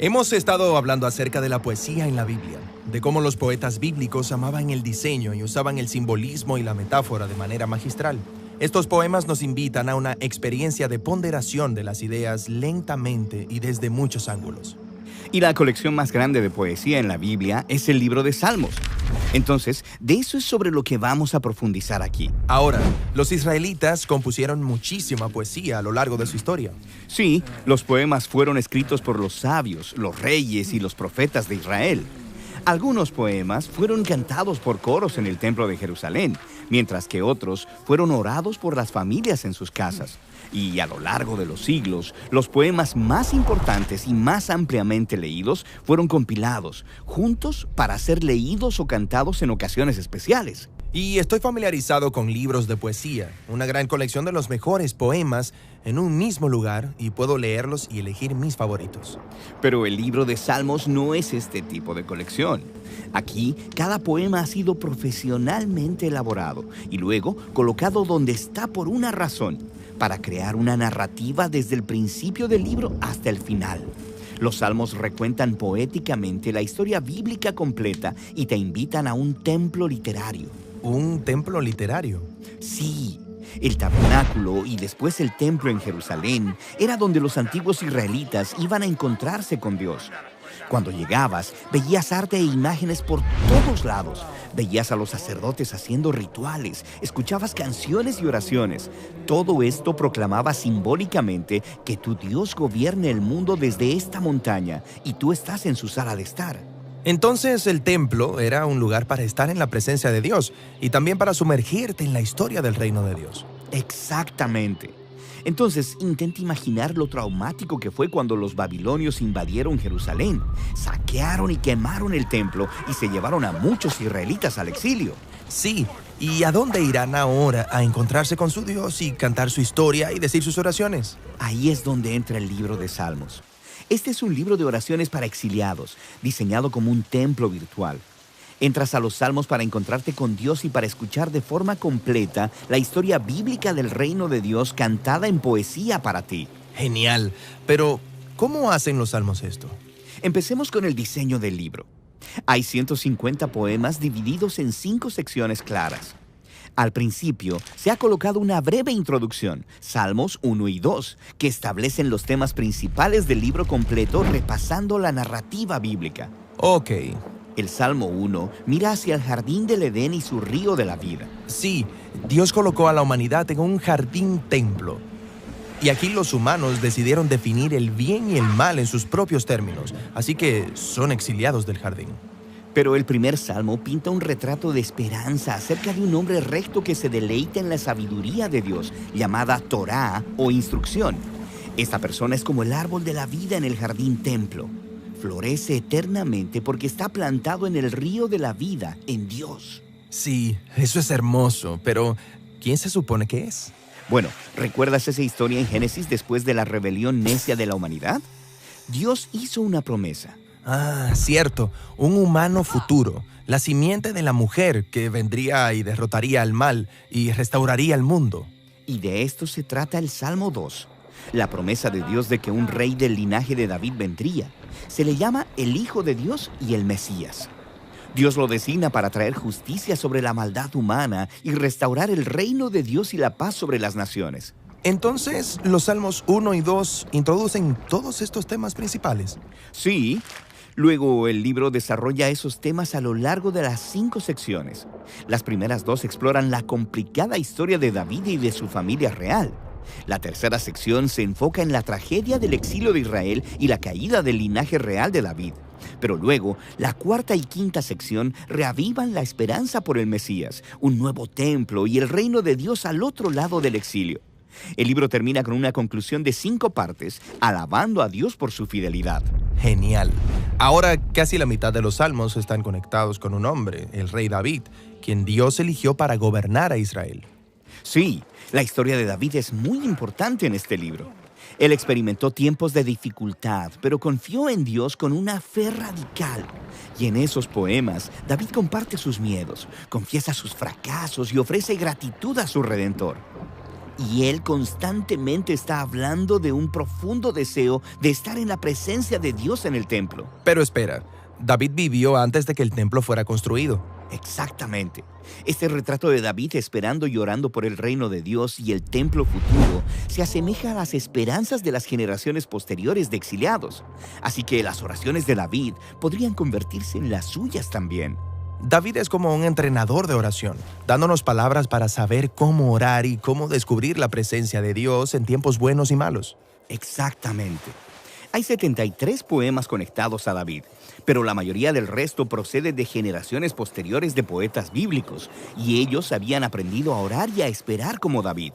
Hemos estado hablando acerca de la poesía en la Biblia, de cómo los poetas bíblicos amaban el diseño y usaban el simbolismo y la metáfora de manera magistral. Estos poemas nos invitan a una experiencia de ponderación de las ideas lentamente y desde muchos ángulos. Y la colección más grande de poesía en la Biblia es el libro de Salmos. Entonces, de eso es sobre lo que vamos a profundizar aquí. Ahora, los israelitas compusieron muchísima poesía a lo largo de su historia. Sí, los poemas fueron escritos por los sabios, los reyes y los profetas de Israel. Algunos poemas fueron cantados por coros en el templo de Jerusalén, mientras que otros fueron orados por las familias en sus casas. Y a lo largo de los siglos, los poemas más importantes y más ampliamente leídos fueron compilados, juntos para ser leídos o cantados en ocasiones especiales. Y estoy familiarizado con libros de poesía, una gran colección de los mejores poemas en un mismo lugar, y puedo leerlos y elegir mis favoritos. Pero el libro de Salmos no es este tipo de colección. Aquí, cada poema ha sido profesionalmente elaborado y luego colocado donde está por una razón, para crear una narrativa desde el principio del libro hasta el final. Los salmos recuentan poéticamente la historia bíblica completa y te invitan a un templo literario. ¿Un templo literario? Sí, el tabernáculo y después el templo en Jerusalén era donde los antiguos israelitas iban a encontrarse con Dios. Cuando llegabas, veías arte e imágenes por todos lados. Veías a los sacerdotes haciendo rituales, escuchabas canciones y oraciones. Todo esto proclamaba simbólicamente que tu Dios gobierna el mundo desde esta montaña y tú estás en su sala de estar. Entonces el templo era un lugar para estar en la presencia de Dios y también para sumergirte en la historia del reino de Dios. Exactamente. Entonces, intenta imaginar lo traumático que fue cuando los babilonios invadieron Jerusalén, saquearon y quemaron el templo y se llevaron a muchos israelitas al exilio. Sí, ¿y a dónde irán ahora a encontrarse con su Dios y cantar su historia y decir sus oraciones? Ahí es donde entra el libro de Salmos. Este es un libro de oraciones para exiliados, diseñado como un templo virtual. Entras a los Salmos para encontrarte con Dios y para escuchar de forma completa la historia bíblica del reino de Dios cantada en poesía para ti. Genial, pero ¿cómo hacen los salmos esto? Empecemos con el diseño del libro. Hay 150 poemas divididos en 5 secciones claras. Al principio, se ha colocado una breve introducción, Salmos 1 y 2, que establecen los temas principales del libro completo repasando la narrativa bíblica. Ok. El Salmo 1 mira hacia el jardín del Edén y su río de la vida. Sí, Dios colocó a la humanidad en un jardín templo. Y aquí los humanos decidieron definir el bien y el mal en sus propios términos, así que son exiliados del jardín. Pero el primer salmo pinta un retrato de esperanza acerca de un hombre recto que se deleita en la sabiduría de Dios, llamada Torá o instrucción. Esta persona es como el árbol de la vida en el jardín templo. Florece eternamente porque está plantado en el río de la vida, en Dios. Sí, eso es hermoso, pero ¿quién se supone que es? Bueno, ¿recuerdas esa historia en Génesis después de la rebelión necia de la humanidad? Dios hizo una promesa. Ah, cierto, un humano futuro, la simiente de la mujer que vendría y derrotaría al mal y restauraría el mundo. Y de esto se trata el Salmo 2. La promesa de Dios de que un rey del linaje de David vendría. Se le llama el Hijo de Dios y el Mesías. Dios lo designa para traer justicia sobre la maldad humana y restaurar el reino de Dios y la paz sobre las naciones. Entonces, los Salmos 1 y 2 introducen todos estos temas principales. Sí. Luego, el libro desarrolla esos temas a lo largo de las 5 secciones. Las primeras 2 exploran la complicada historia de David y de su familia real. La tercera sección se enfoca en la tragedia del exilio de Israel y la caída del linaje real de David. Pero luego, la cuarta y quinta sección reavivan la esperanza por el Mesías, un nuevo templo y el reino de Dios al otro lado del exilio. El libro termina con una conclusión de 5 partes, alabando a Dios por su fidelidad. Genial. Ahora casi la mitad de los salmos están conectados con un hombre, el rey David, quien Dios eligió para gobernar a Israel. Sí, la historia de David es muy importante en este libro. Él experimentó tiempos de dificultad, pero confió en Dios con una fe radical. Y en esos poemas, David comparte sus miedos, confiesa sus fracasos y ofrece gratitud a su Redentor. Y él constantemente está hablando de un profundo deseo de estar en la presencia de Dios en el templo. Pero espera, David vivió antes de que el templo fuera construido. Exactamente. Este retrato de David esperando y orando por el reino de Dios y el templo futuro se asemeja a las esperanzas de las generaciones posteriores de exiliados. Así que las oraciones de David podrían convertirse en las suyas también. David es como un entrenador de oración, dándonos palabras para saber cómo orar y cómo descubrir la presencia de Dios en tiempos buenos y malos. Exactamente. Hay 73 poemas conectados a David, pero la mayoría del resto procede de generaciones posteriores de poetas bíblicos, y ellos habían aprendido a orar y a esperar como David.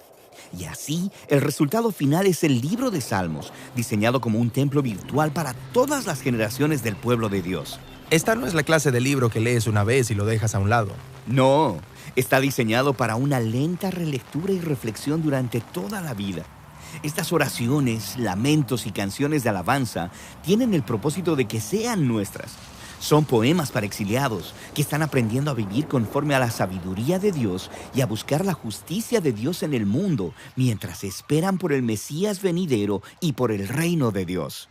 Y así, el resultado final es el libro de Salmos, diseñado como un templo virtual para todas las generaciones del pueblo de Dios. Esta no es la clase de libro que lees una vez y lo dejas a un lado. No, está diseñado para una lenta relectura y reflexión durante toda la vida. Estas oraciones, lamentos y canciones de alabanza tienen el propósito de que sean nuestras. Son poemas para exiliados que están aprendiendo a vivir conforme a la sabiduría de Dios y a buscar la justicia de Dios en el mundo mientras esperan por el Mesías venidero y por el reino de Dios.